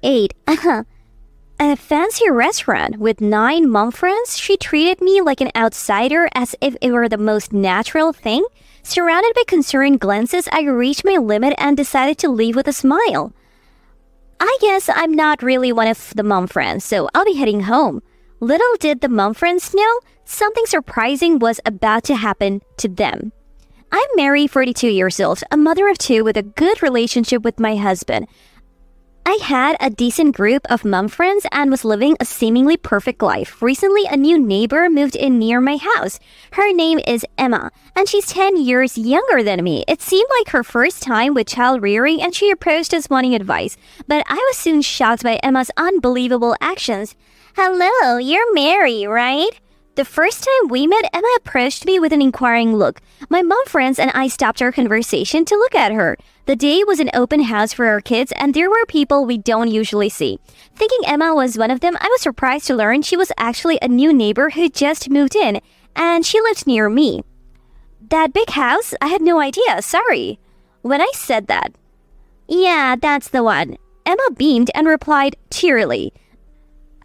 ate a fancy restaurant with 9 mom friends. She treated me like an outsider, as if it were the most natural thing. Surrounded by concerned glances, I reached my limit and decided to leave with a smile. I guess I'm not really one of the mom friends, so I'll be heading home. Little did the mom friends know, something surprising was about to happen to them. I'm Mary, 42 years old, a mother of 2 with a good relationship with my husband. I had a decent group of mom friends and was living a seemingly perfect life. Recently, a new neighbor moved in near my house. Her name is Emma, and she's 10 years younger than me. It seemed like her first time with child rearing, and she approached us wanting advice. But I was soon shocked by Emma's unbelievable actions. Hello, you're Mary, right? The first time we met, Emma approached me with an inquiring look. My mom friends and I stopped our conversation to look at her. The day was an open house for our kids, and there were people we don't usually see. Thinking Emma was one of them, I was surprised to learn she was actually a new neighbor who just moved in, and she lived near me. That big house? I had no idea, sorry. When I said that, yeah, that's the one, Emma beamed and replied cheerily.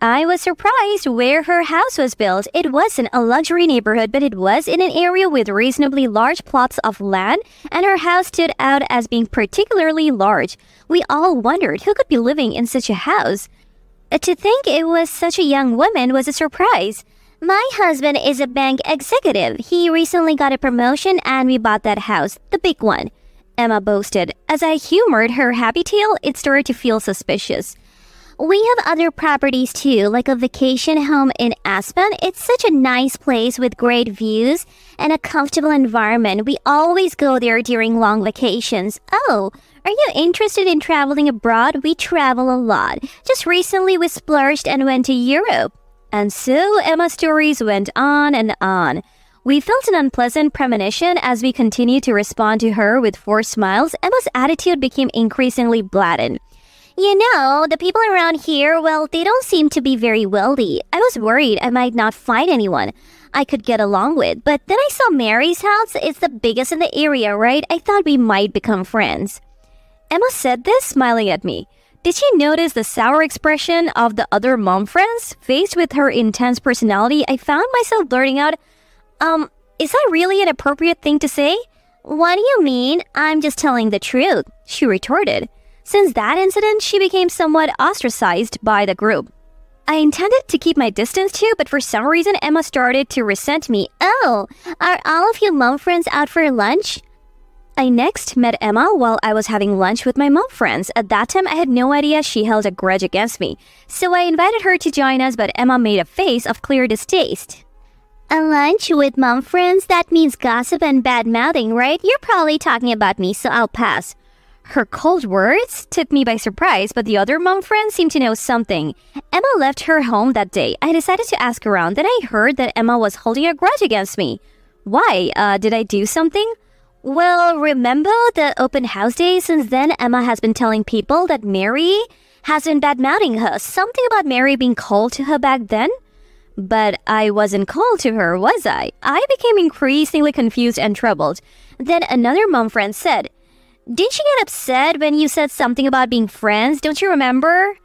I was surprised where her house was built. It wasn't a luxury neighborhood, but it was in an area with reasonably large plots of land, and her house stood out as being particularly large. We all wondered who could be living in such a house. To think it was such a young woman was a surprise. My husband is a bank executive. He recently got a promotion and we bought that house, the big one, Emma boasted. As I humored her happy tale, it started to feel suspicious. We have other properties too, like a vacation home in Aspen. It's such a nice place with great views and a comfortable environment. We always go there during long vacations. Oh, are you interested in traveling abroad? We travel a lot. Just recently we splurged and went to Europe. And so Emma's stories went on and on. We felt an unpleasant premonition as we continued to respond to her with forced smiles. Emma's attitude became increasingly blatant. You know, the people around here, well, they don't seem to be very wealthy. I was worried I might not find anyone I could get along with. But then I saw Mary's house. It's the biggest in the area, right? I thought we might become friends. Emma said this, smiling at me. Did she notice the sour expression of the other mom friends? Faced with her intense personality, I found myself blurting out, is that really an appropriate thing to say? What do you mean? I'm just telling the truth, she retorted. Since that incident, she became somewhat ostracized by the group. I intended to keep my distance too, but for some reason Emma started to resent me. Oh, are all of you mom friends out for lunch? I next met Emma while I was having lunch with my mom friends. At that time, I had no idea she held a grudge against me. So I invited her to join us, but Emma made a face of clear distaste. A lunch with mom friends? That means gossip and bad-mouthing, right? You're probably talking about me, so I'll pass. Her cold words took me by surprise, but the other mom friends seemed to know something. Emma left her home that day. I decided to ask around. Then I heard that Emma was holding a grudge against me. Why? Did I do something? Well, remember the open house day? Since then, Emma has been telling people that Mary has been bad-mouthing her. Something about Mary being cold to her back then? But I wasn't cold to her, was I? I became increasingly confused and troubled. Then another mom friend said, didn't she get upset when you said something about being friends? Don't you remember?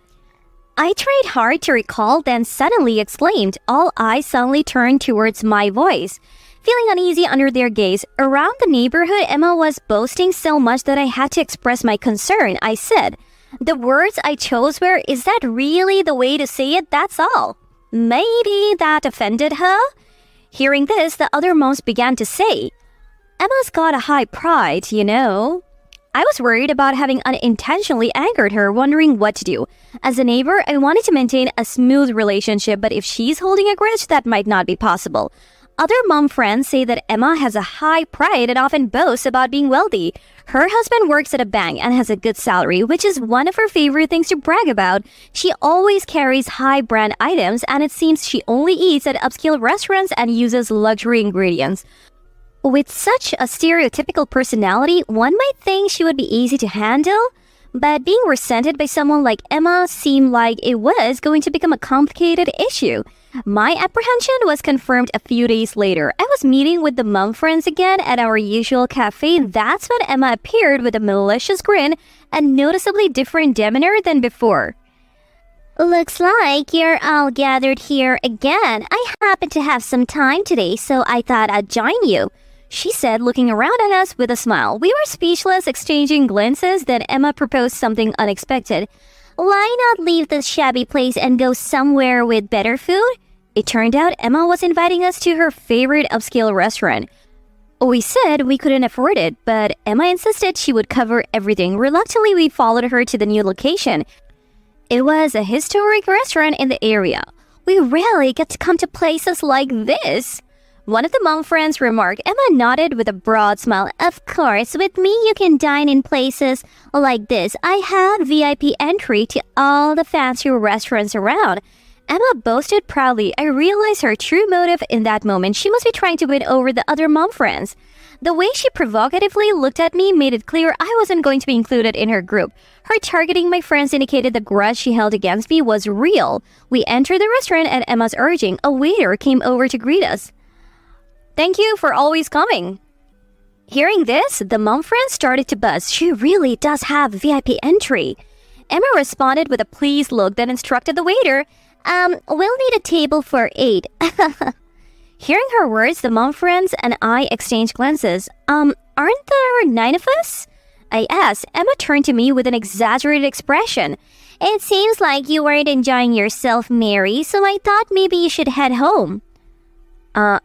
I tried hard to recall, then suddenly exclaimed. All eyes suddenly turned towards my voice. Feeling uneasy under their gaze, around the neighborhood, Emma was boasting so much that I had to express my concern. I said, the words I chose were, is that really the way to say it? That's all. Maybe that offended her? Hearing this, the other moms began to say, Emma's got a high pride, you know. I was worried about having unintentionally angered her, wondering what to do. As a neighbor, I wanted to maintain a smooth relationship, but if she's holding a grudge, that might not be possible. Other mom friends say that Emma has a high pride and often boasts about being wealthy. Her husband works at a bank and has a good salary, which is one of her favorite things to brag about. She always carries high brand items, and it seems she only eats at upscale restaurants and uses luxury ingredients. With such a stereotypical personality, one might think she would be easy to handle, but being resented by someone like Emma seemed like it was going to become a complicated issue. My apprehension was confirmed a few days later. I was meeting with the mom friends again at our usual cafe. That's when Emma appeared with a malicious grin and noticeably different demeanor than before. Looks like you're all gathered here again. I happen to have some time today, so I thought I'd join you, she said, looking around at us with a smile. We were speechless, exchanging glances. Then Emma proposed something unexpected. Why not leave this shabby place and go somewhere with better food? It turned out Emma was inviting us to her favorite upscale restaurant. We said we couldn't afford it, but Emma insisted she would cover everything. Reluctantly, we followed her to the new location. It was a historic restaurant in the area. We rarely get to come to places like this. One of the mom friends remarked. Emma nodded with a broad smile. Of course, with me you can dine in places like this. I have VIP entry to all the fancy restaurants around. Emma boasted proudly. I realized her true motive in that moment. She must be trying to win over the other mom friends. The way she provocatively looked at me made it clear I wasn't going to be included in her group. Her targeting my friends indicated the grudge she held against me was real. We entered the restaurant at Emma's urging. A waiter came over to greet us. Thank you for always coming. Hearing this, the mom friend started to buzz. She really does have VIP entry. Emma responded with a pleased look, then instructed the waiter, we'll need a table for 8. Hearing her words, the mom friends and I exchanged glances. Aren't there 9 of us? I asked. Emma turned to me with an exaggerated expression. It seems like you weren't enjoying yourself, Mary, so I thought maybe you should head home.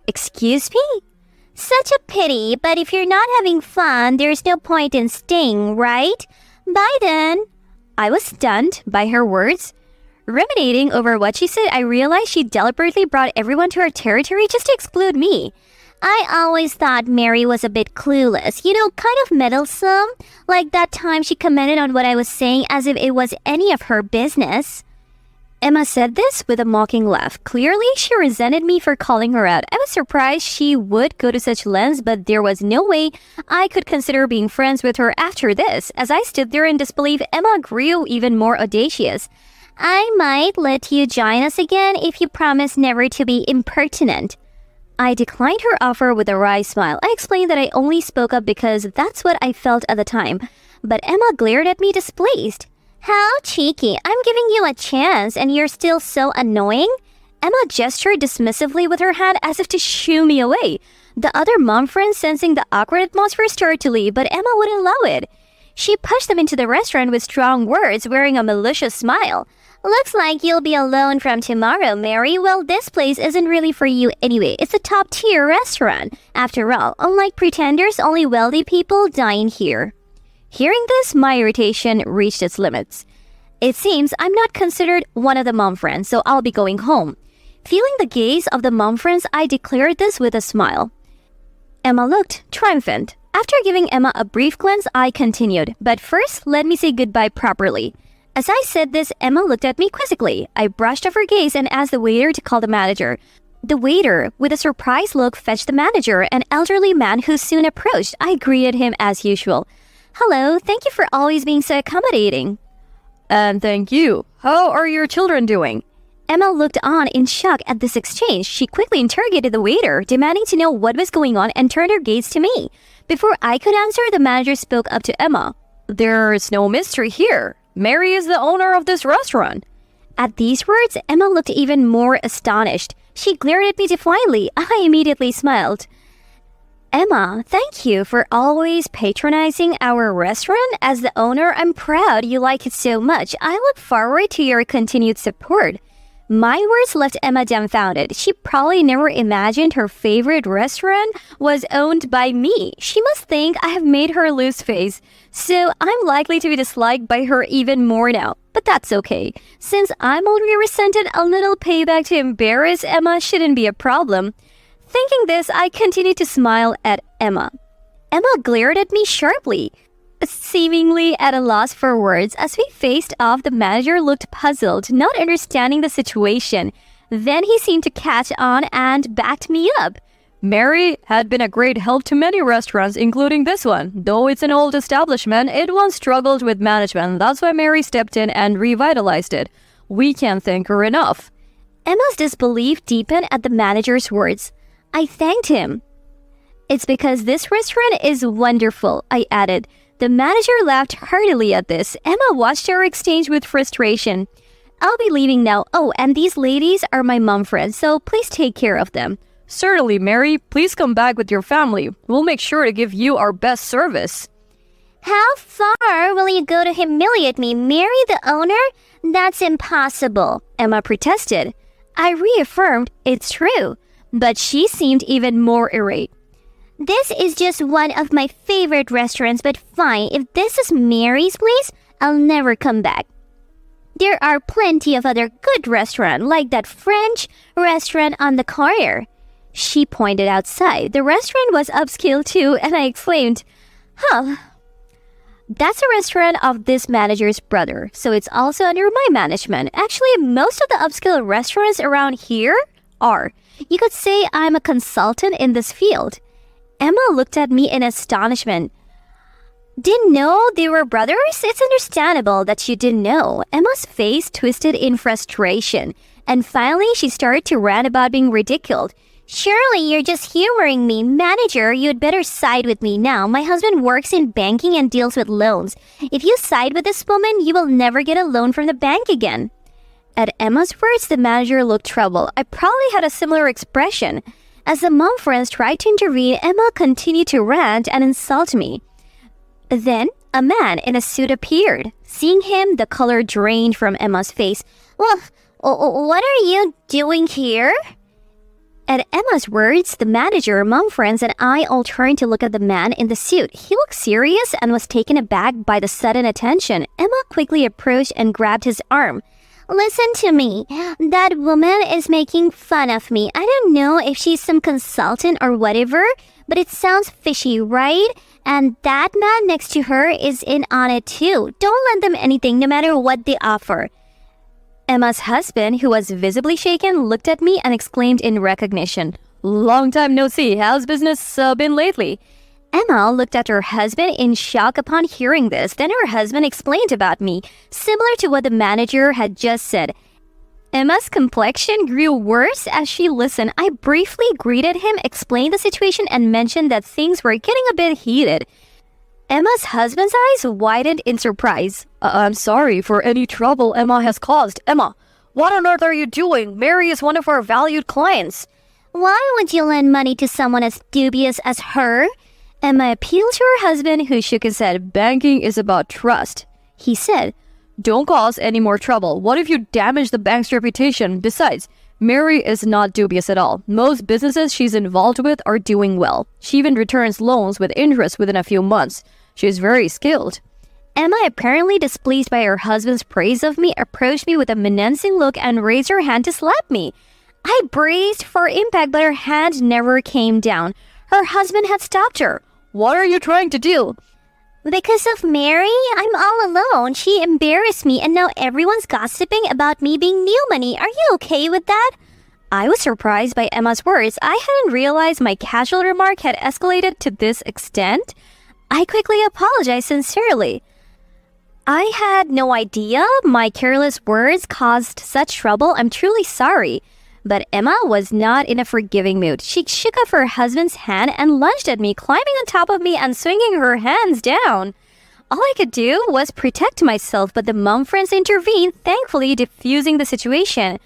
Excuse me? Such a pity, but if you're not having fun, there's no point in staying, right? Bye then. I was stunned by her words. Ruminating over what she said, I realized she deliberately brought everyone to her territory just to exclude me. I always thought Mary was a bit clueless, kind of meddlesome, like that time she commented on what I was saying as if it was any of her business. Emma said this with a mocking laugh. Clearly, she resented me for calling her out. I was surprised she would go to such lengths, but there was no way I could consider being friends with her after this. As I stood there in disbelief, Emma grew even more audacious. I might let you join us again if you promise never to be impertinent. I declined her offer with a wry smile. I explained that I only spoke up because that's what I felt at the time. But Emma glared at me displeased. How cheeky. I'm giving you a chance and you're still so annoying? Emma gestured dismissively with her hand as if to shoo me away. The other mom friends, sensing the awkward atmosphere, started to leave, but Emma wouldn't allow it. She pushed them into the restaurant with strong words, wearing a malicious smile. Looks like you'll be alone from tomorrow, Mary. Well, this place isn't really for you anyway. It's a top-tier restaurant. After all, unlike pretenders, only wealthy people dine here. Hearing this, my irritation reached its limits. It seems I'm not considered one of the mom friends, so I'll be going home. Feeling the gaze of the mom friends, I declared this with a smile. Emma looked triumphant. After giving Emma a brief glance, I continued. But first, let me say goodbye properly. As I said this, Emma looked at me quizzically. I brushed off her gaze and asked the waiter to call the manager. The waiter, with a surprised look, fetched the manager, an elderly man who soon approached. I greeted him as usual. Hello, thank you for always being so accommodating. And thank you. How are your children doing? Emma looked on in shock at this exchange. She quickly interrogated the waiter, demanding to know what was going on, and turned her gaze to me. Before I could answer, the manager spoke up to Emma. There's no mystery here. Mary is the owner of this restaurant. At these words, Emma looked even more astonished. She glared at me defiantly. I immediately smiled. Emma, thank you for always patronizing our restaurant. As the owner, I'm proud you like it so much. I look forward to your continued support. My words left Emma dumbfounded. She probably never imagined her favorite restaurant was owned by me. She must think I have made her lose face. So I'm likely to be disliked by her even more now. But that's okay. Since I'm already resented, a little payback to embarrass Emma shouldn't be a problem. Thinking this, I continued to smile at Emma. Emma glared at me sharply, seemingly at a loss for words. As we faced off, the manager looked puzzled, not understanding the situation. Then he seemed to catch on and backed me up. Mary had been a great help to many restaurants, including this one. Though it's an old establishment, it once struggled with management. That's why Mary stepped in and revitalized it. We can't thank her enough. Emma's disbelief deepened at the manager's words. I thanked him. It's because this restaurant is wonderful, I added. The manager laughed heartily at this. Emma watched our exchange with frustration. I'll be leaving now. Oh, and these ladies are my mom friends, so please take care of them. Certainly, Mary. Please come back with your family. We'll make sure to give you our best service. How far will you go to humiliate me? Marry the owner? That's impossible, Emma protested. I reaffirmed it's true, but she seemed even more irate. This is just one of my favorite restaurants, but fine, if this is Mary's place, I'll never come back. There are plenty of other good restaurants, like that French restaurant on the corner. She pointed outside. The restaurant was upscale too, and I exclaimed, huh. That's a restaurant of this manager's brother, so it's also under my management. Actually, most of the upscale restaurants around here are. You could say I'm a consultant in this field. Emma looked at me in astonishment. Didn't know they were brothers? It's understandable that you didn't know. Emma's face twisted in frustration, and finally she started to rant about being ridiculed. Surely you're just humoring me. Manager, you'd better side with me now. My husband works in banking and deals with loans. If you side with this woman, you will never get a loan from the bank again. At Emma's words, the manager looked troubled. I probably had a similar expression. As the mom friends tried to intervene, Emma continued to rant and insult me. Then, a man in a suit appeared. Seeing him, the color drained from Emma's face. Well, what are you doing here? At Emma's words, the manager, mom friends, and I all turned to look at the man in the suit. He looked serious and was taken aback by the sudden attention. Emma quickly approached and grabbed his arm. Listen to me. That woman is making fun of me. I don't know if she's some consultant or whatever, but it sounds fishy, right? And that man next to her is in on it too. Don't lend them anything, no matter what they offer. Emma's husband, who was visibly shaken, looked at me and exclaimed in recognition, Long time no see. How's business been lately? Emma looked at her husband in shock upon hearing this. Then her husband explained about me, similar to what the manager had just said. Emma's complexion grew worse as she listened. I briefly greeted him, explained the situation, and mentioned that things were getting a bit heated. Emma's husband's eyes widened in surprise. I'm sorry for any trouble Emma has caused. Emma, what on earth are you doing? Mary is one of our valued clients. Why would you lend money to someone as dubious as her? Emma appealed to her husband, who shook his head. Banking is about trust. He said, Don't cause any more trouble. What if you damage the bank's reputation? Besides, Mary is not dubious at all. Most businesses she's involved with are doing well. She even returns loans with interest within a few months. She is very skilled. Emma, apparently displeased by her husband's praise of me, approached me with a menacing look and raised her hand to slap me. I braced for impact, but her hand never came down. Her husband had stopped her. What are you trying to do? Because of Mary, I'm all alone. She embarrassed me, and now everyone's gossiping about me being new money. Are you okay with that? I was surprised by Emma's words. I hadn't realized my casual remark had escalated to this extent. I quickly apologized sincerely. I had no idea my careless words caused such trouble. I'm truly sorry. But Emma was not in a forgiving mood. She shook off her husband's hand and lunged at me, climbing on top of me and swinging her hands down. All I could do was protect myself, but the mom friends intervened, thankfully diffusing the situation.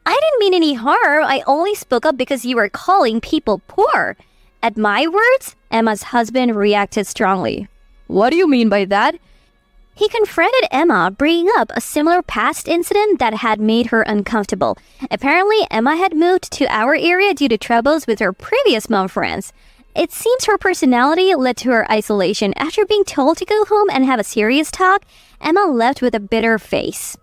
I didn't mean any harm. I only spoke up because you were calling people poor. At my words, Emma's husband reacted strongly. What do you mean by that? He confronted Emma, bringing up a similar past incident that had made her uncomfortable. Apparently, Emma had moved to our area due to troubles with her previous mom friends. It seems her personality led to her isolation. After being told to go home and have a serious talk, Emma left with a bitter face.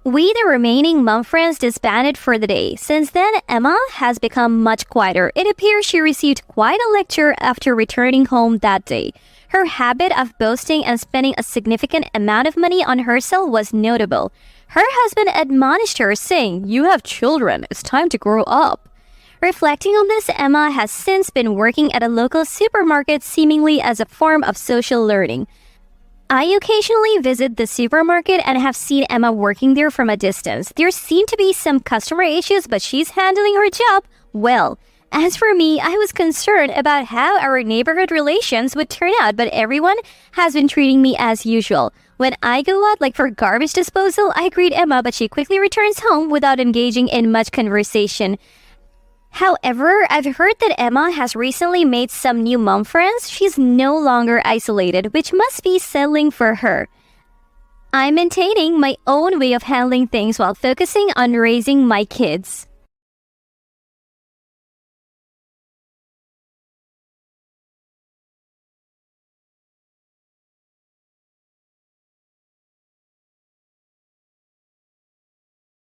We, the remaining mom friends, disbanded for the day. Since then, Emma has become much quieter. It appears she received quite a lecture after returning home that day. Her habit of boasting and spending a significant amount of money on herself was notable. Her husband admonished her, saying, You have children. It's time to grow up. Reflecting on this, Emma has since been working at a local supermarket, seemingly as a form of social learning. I occasionally visit the supermarket and have seen Emma working there from a distance. There seem to be some customer issues, but she's handling her job well. As for me, I was concerned about how our neighborhood relations would turn out, but everyone has been treating me as usual. When I go out like for garbage disposal, I greet Emma, but she quickly returns home without engaging in much conversation. However, I've heard that Emma has recently made some new mom friends. She's no longer isolated, which must be settling for her. I'm maintaining my own way of handling things while focusing on raising my kids.